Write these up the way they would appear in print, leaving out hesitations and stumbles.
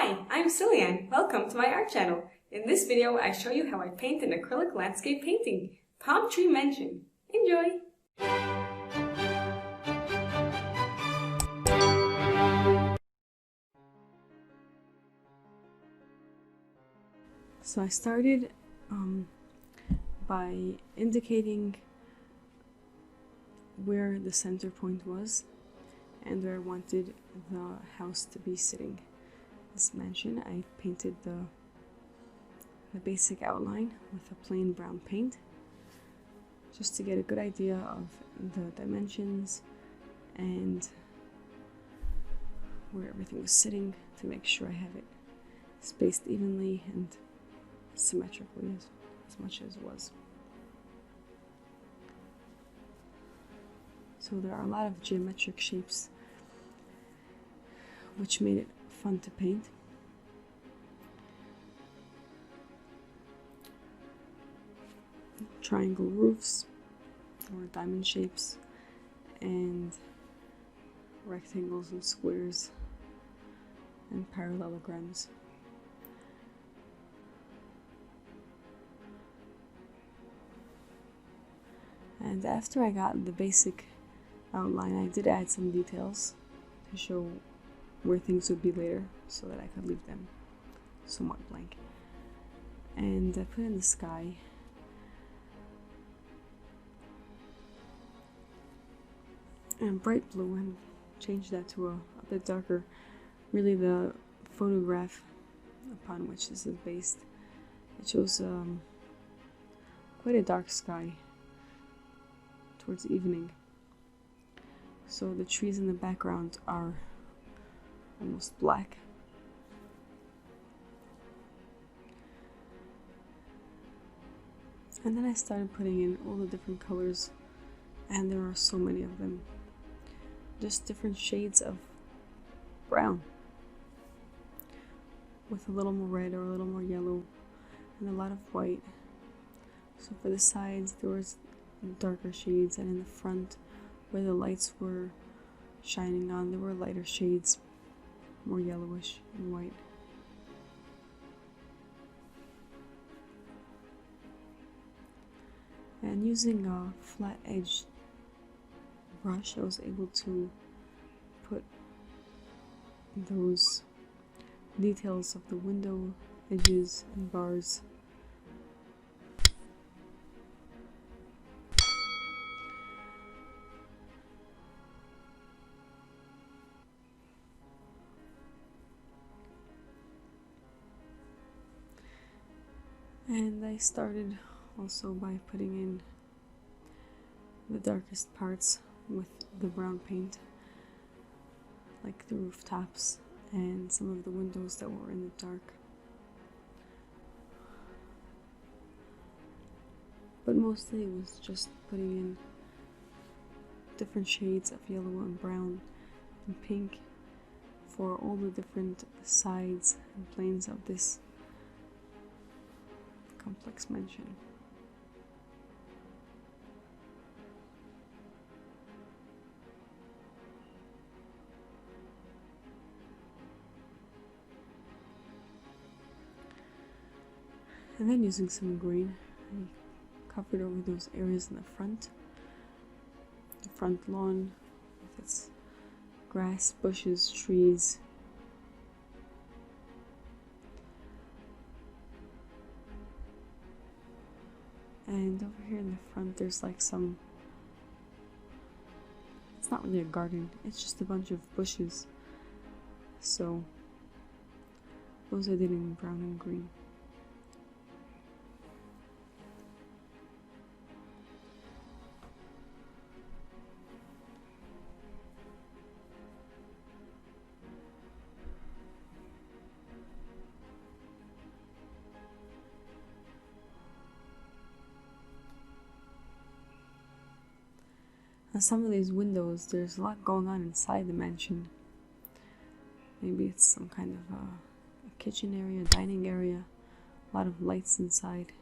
Hi, I'm Ciliann. Welcome to my art channel. In this video, I show you how I paint an acrylic landscape painting, Palm Tree Mansion. Enjoy! So I started by indicating where the center point was and where I wanted the house to be sitting. This mansion, I painted the basic outline with a plain brown paint just to get a good idea of the dimensions and where everything was sitting, to make sure I have it spaced evenly and symmetrically as much as it was. So there are a lot of geometric shapes which made it fun to paint. Triangle roofs or diamond shapes and rectangles and squares and parallelograms. And after I got the basic outline, I did add some details to show where things would be later so that I could leave them somewhat blank. And I put in the sky and bright blue and changed that to a bit darker. Really, the photograph upon which this is based, it shows quite a dark sky towards evening. So the trees in the background are almost black. And then I started putting in all the different colors, and there are so many of them. Just different shades of brown with a little more red or a little more yellow and a lot of white. So for the sides there was darker shades, and in the front where the lights were shining on there were lighter shades, more yellowish and white. And using a flat edge brush, I was able to put those details of the window edges and bars and I started also by putting in the darkest parts with the brown paint, like the rooftops and some of the windows that were in the dark. But mostly it was just putting in different shades of yellow and brown and pink for all the different sides and planes of this complex mansion. And then using some green, I covered over those areas in the front lawn with its grass, bushes, trees. And over here in the front there's like some, it's not really a garden, it's just a bunch of bushes. So those I did in brown and green. On some of these windows, there's a lot going on inside the mansion. Maybe it's some kind of a kitchen area, dining area, a lot of lights inside.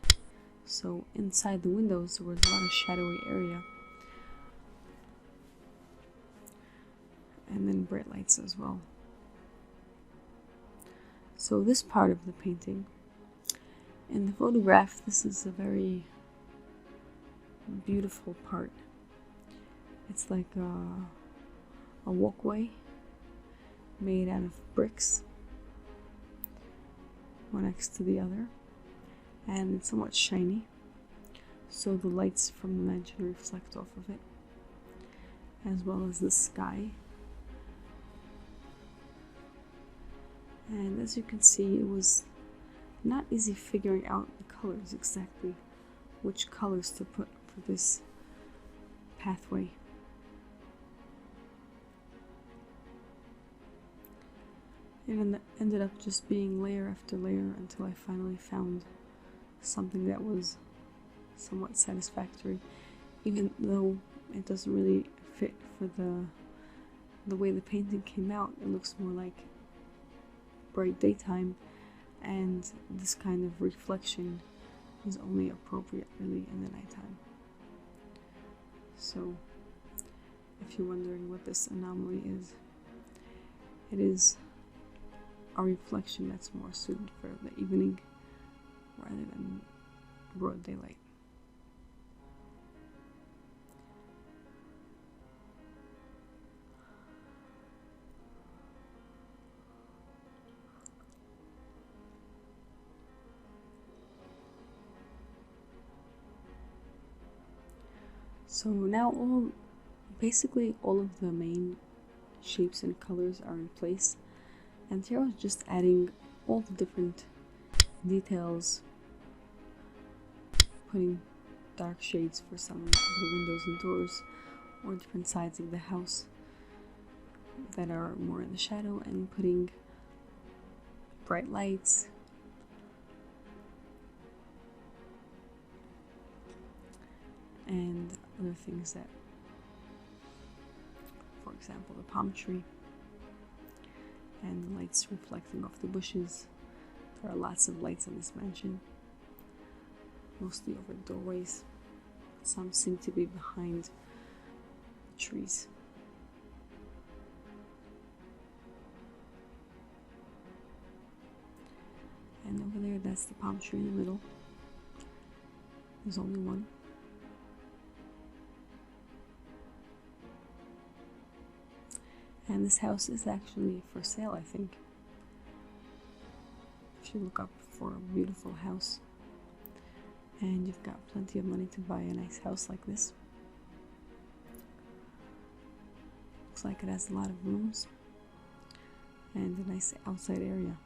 So inside the windows there was a lot of shadowy area. And then bright lights as well. So this part of the painting, in the photograph, this is a very beautiful part. It's like a walkway made out of bricks, one next to the other, and it's somewhat shiny, so the lights from the mansion reflect off of it, as well as the sky. And as you can see, it was not easy figuring out the colors exactly, which colors to put for this pathway. It ended up just being layer after layer until I finally found something that was somewhat satisfactory, even though it doesn't really fit for the way the painting came out. It looks more like bright daytime, and this kind of reflection is only appropriate really in the nighttime. So if you're wondering what this anomaly is, it is a reflection that's more suited for the evening rather than broad daylight. So now basically all of the main shapes and colors are in place, and here I was just adding all the different details, putting dark shades for some of the windows and doors, or different sides of the house that are more in the shadow, and putting bright lights, and other things that, for example, the palm tree and the lights reflecting off the bushes. There are lots of lights in this mansion, mostly over doorways. Some seem to be behind the trees. And over there, that's the palm tree in the middle. There's only one. And this house is actually for sale, I think. If you look up for a beautiful house and you've got plenty of money to buy a nice house like this. Looks like it has a lot of rooms and a nice outside area.